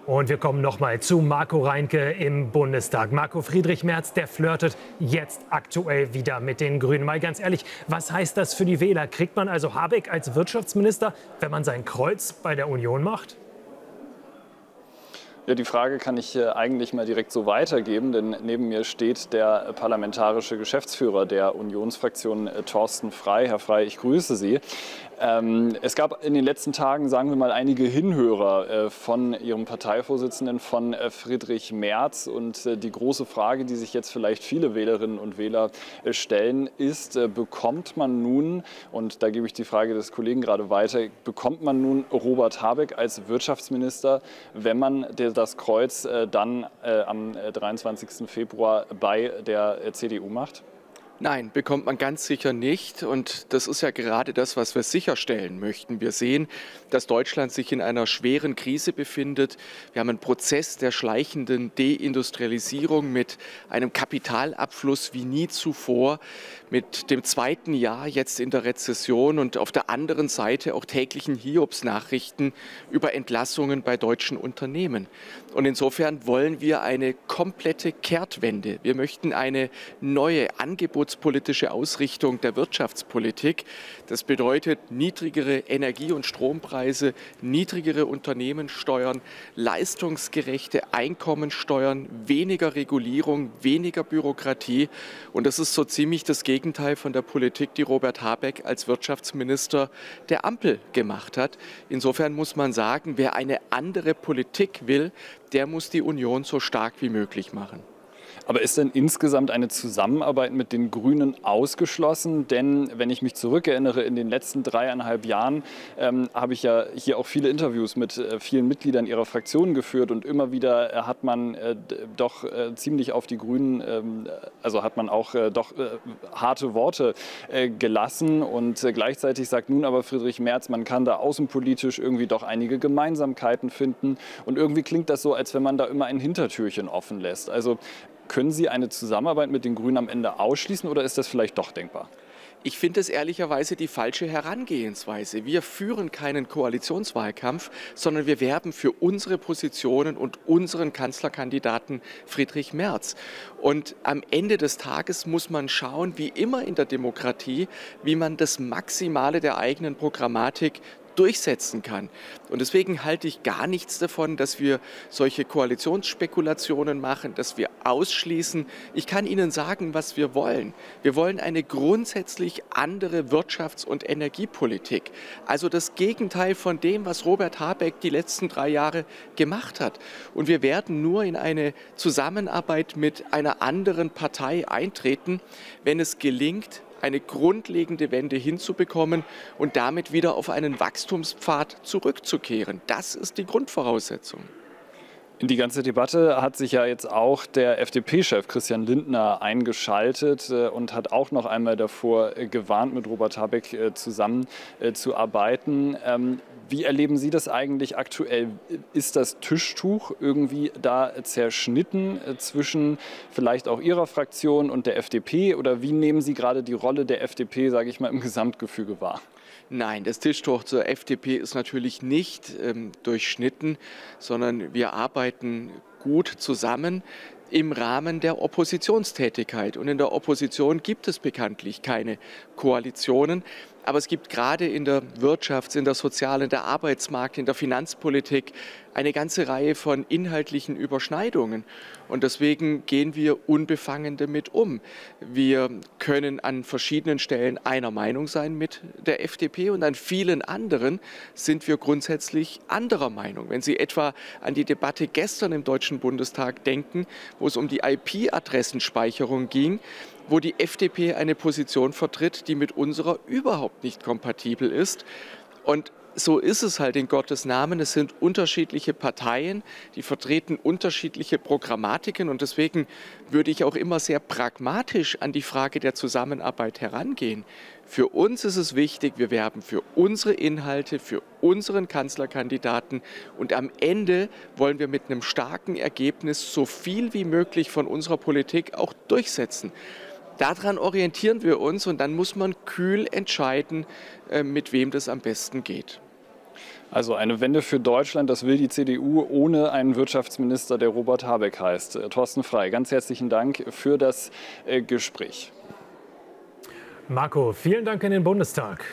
Und wir kommen nochmal zu Marco Reinke im Bundestag. Marco, Friedrich Merz, der flirtet jetzt aktuell wieder mit den Grünen. Mal ganz ehrlich, was heißt das für die Wähler? Kriegt man also Habeck als Wirtschaftsminister, wenn man sein Kreuz bei der Union macht? Ja, die Frage kann ich eigentlich mal direkt so weitergeben, denn neben mir steht der parlamentarische Geschäftsführer der Unionsfraktion, Thorsten Frey. Herr Frey, ich grüße Sie. Es gab in den letzten Tagen, sagen wir mal, einige Hinhörer von Ihrem Parteivorsitzenden, von Friedrich Merz. Und die große Frage, die sich jetzt vielleicht viele Wählerinnen und Wähler stellen, ist, bekommt man nun, und da gebe ich die Frage des Kollegen gerade weiter, bekommt man nun Robert Habeck als Wirtschaftsminister, wenn man das Kreuz dann am 23. Februar bei der CDU macht? Nein, bekommt man ganz sicher nicht. Und das ist ja gerade das, was wir sicherstellen möchten. Wir sehen, dass Deutschland sich in einer schweren Krise befindet. Wir haben einen Prozess der schleichenden Deindustrialisierung mit einem Kapitalabfluss wie nie zuvor, mit dem zweiten Jahr jetzt in der Rezession und auf der anderen Seite auch täglichen Hiobsnachrichten über Entlassungen bei deutschen Unternehmen. Und insofern wollen wir eine komplette Kehrtwende. Wir möchten eine neue angebotspolitische Ausrichtung der Wirtschaftspolitik. Das bedeutet niedrigere Energie- und Strompreise, niedrigere Unternehmenssteuern, leistungsgerechte Einkommensteuern, weniger Regulierung, weniger Bürokratie. Und das ist so ziemlich das Gegenteil von der Politik, die Robert Habeck als Wirtschaftsminister der Ampel gemacht hat. Insofern muss man sagen, wer eine andere Politik will, der muss die Union so stark wie möglich machen. Aber ist denn insgesamt eine Zusammenarbeit mit den Grünen ausgeschlossen? Denn wenn ich mich zurückerinnere, in den letzten 3,5 Jahren habe ich ja hier auch viele Interviews mit vielen Mitgliedern Ihrer Fraktion geführt. Und immer wieder hat man doch ziemlich auf die Grünen, also hat man auch doch harte Worte gelassen. Und gleichzeitig sagt nun aber Friedrich Merz, man kann da außenpolitisch irgendwie doch einige Gemeinsamkeiten finden. Und irgendwie klingt das so, als wenn man da immer ein Hintertürchen offen lässt. Also können Sie eine Zusammenarbeit mit den Grünen am Ende ausschließen oder ist das vielleicht doch denkbar? Ich finde es ehrlicherweise die falsche Herangehensweise. Wir führen keinen Koalitionswahlkampf, sondern wir werben für unsere Positionen und unseren Kanzlerkandidaten Friedrich Merz. Und am Ende des Tages muss man schauen, wie immer in der Demokratie, wie man das Maximale der eigenen Programmatik durchsetzen kann. Und deswegen halte ich gar nichts davon, dass wir solche Koalitionsspekulationen machen, dass wir ausschließen. Ich kann Ihnen sagen, was wir wollen. Wir wollen eine grundsätzlich andere Wirtschafts- und Energiepolitik. Also das Gegenteil von dem, was Robert Habeck die letzten 3 Jahre gemacht hat. Und wir werden nur in eine Zusammenarbeit mit einer anderen Partei eintreten, wenn es gelingt, eine grundlegende Wende hinzubekommen und damit wieder auf einen Wachstumspfad zurückzukehren. Das ist die Grundvoraussetzung. In die ganze Debatte hat sich ja jetzt auch der FDP-Chef Christian Lindner eingeschaltet und hat auch noch einmal davor gewarnt, mit Robert Habeck zusammenzuarbeiten. Wie erleben Sie das eigentlich aktuell? Ist das Tischtuch irgendwie da zerschnitten zwischen vielleicht auch Ihrer Fraktion und der FDP? Oder wie nehmen Sie gerade die Rolle der FDP, sage ich mal, im Gesamtgefüge wahr? Nein, das Tischtuch zur FDP ist natürlich nicht durchschnitten, sondern wir arbeiten gut zusammen im Rahmen der Oppositionstätigkeit. Und in der Opposition gibt es bekanntlich keine Koalitionen. Aber es gibt gerade in der Wirtschafts-, in der Sozial-, in der Arbeitsmarkt-, in der Finanzpolitik eine ganze Reihe von inhaltlichen Überschneidungen. Und deswegen gehen wir unbefangen damit um. Wir können an verschiedenen Stellen einer Meinung sein mit der FDP und an vielen anderen sind wir grundsätzlich anderer Meinung. Wenn Sie etwa an die Debatte gestern im Deutschen Bundestag denken, wo es um die IP-Adressenspeicherung ging, wo die FDP eine Position vertritt, die mit unserer überhaupt nicht kompatibel ist. Und so ist es halt in Gottes Namen. Es sind unterschiedliche Parteien, die vertreten unterschiedliche Programmatiken. Und deswegen würde ich auch immer sehr pragmatisch an die Frage der Zusammenarbeit herangehen. Für uns ist es wichtig, wir werben für unsere Inhalte, für unseren Kanzlerkandidaten. Und am Ende wollen wir mit einem starken Ergebnis so viel wie möglich von unserer Politik auch durchsetzen. Daran orientieren wir uns und dann muss man kühl entscheiden, mit wem das am besten geht. Also eine Wende für Deutschland, das will die CDU ohne einen Wirtschaftsminister, der Robert Habeck heißt. Thorsten Frey, ganz herzlichen Dank für das Gespräch. Marco, vielen Dank in den Bundestag.